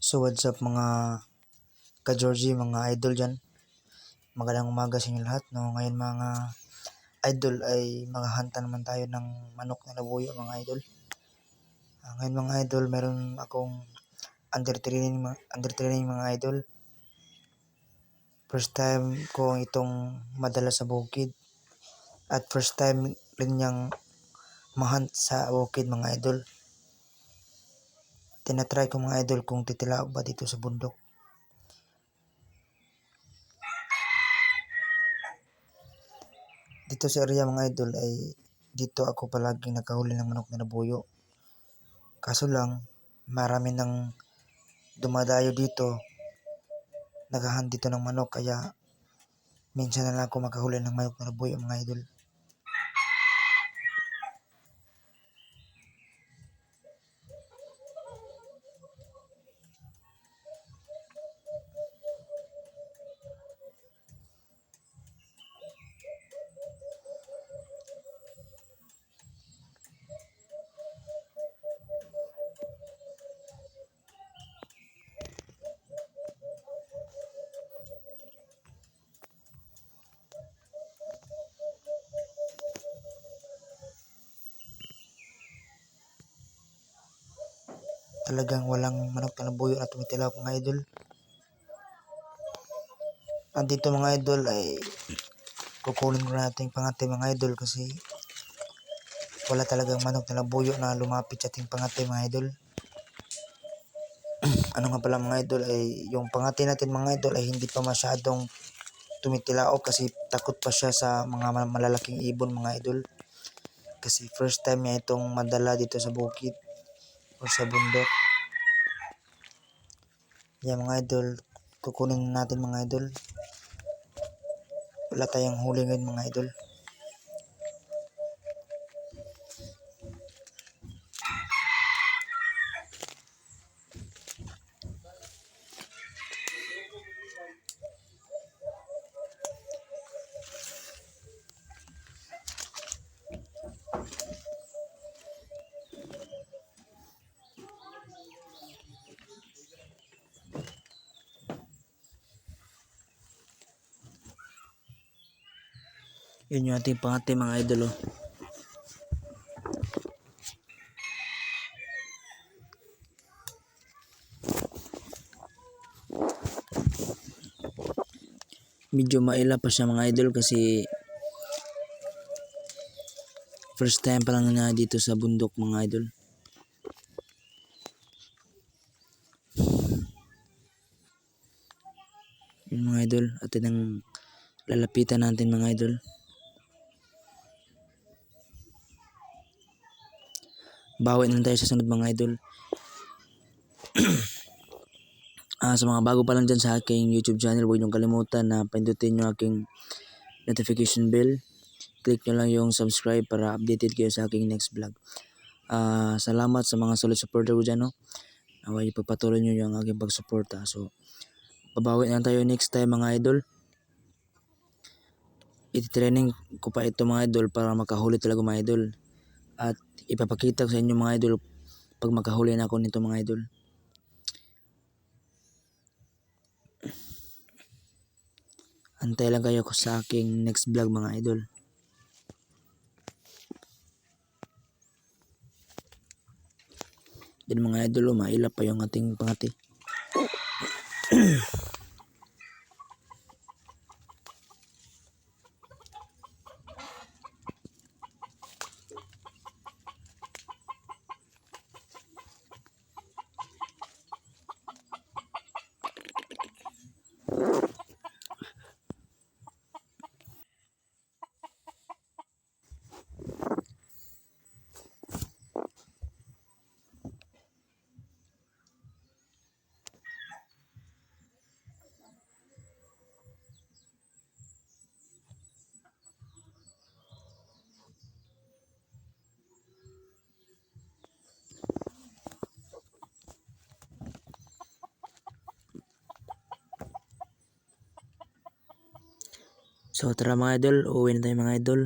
So what's up mga ka-Georgie, mga idol dyan. Magandang umaga sa inyo lahat. No? Ngayon mga idol ay maghahanta naman tayo ng manok na labuyo mga idol. Ngayon mga idol, meron akong under training mga idol. First time ko itong madala sa bukid. At first time rin niyang mahunt sa bukid mga idol. Tinatry ko mga idol kung titilaok ba dito sa bundok. Dito sa area mga idol ay dito ako palaging nakahuli ng manok na labuyo. Kaso lang marami nang dumadayo dito, naghahunt dito ng manok, kaya minsan na lang ako makahuli ng manok na labuyo mga idol. Talagang walang manok na labuyo na tumitilaok mga idol. Andito mga idol ay kukunin ko natin pangati mga idol, kasi wala talagang manok na labuyo na lumapit sa ating pangati mga idol. Ano nga pala mga idol ay yung pangati natin mga idol ay hindi pa masyadong tumitilaok kasi takot pa siya sa mga malalaking ibon mga idol. Kasi first time niya itong madala dito sa bukid o sa bundok. Yan mga idol, kukunin natin mga idol. Wala tayong huli ngayon mga idol. Yun yung ating pangati mga idol oh. Medyo maila pa siya mga idol kasi first time pa lang na dito sa bundok mga idol. Yun mga idol, atin ang lalapitan natin mga idol. Bawi na tayo sa sunod mga idol. Sa mga bago pa lang dyan sa aking YouTube channel, huwag niyong kalimutan na pindutin yung aking notification bell. Click nyo lang yung subscribe para updated kayo sa aking next vlog. Salamat sa mga solid supporter ko dyan. No? Naway ipagpatuloy nyo yung aking pagsuporta. So, babawi na tayo next time mga idol. Iti-training ko pa ito mga idol para makahuli talaga mga idol. At ipapakita ko sa inyo mga idol pag makahuli na ako nito mga idol. Antay lang kayo sa aking next vlog mga idol. Din mga idol, mailap pa yung ating pangati. So tara mga idol, uwi na tayo mga idol.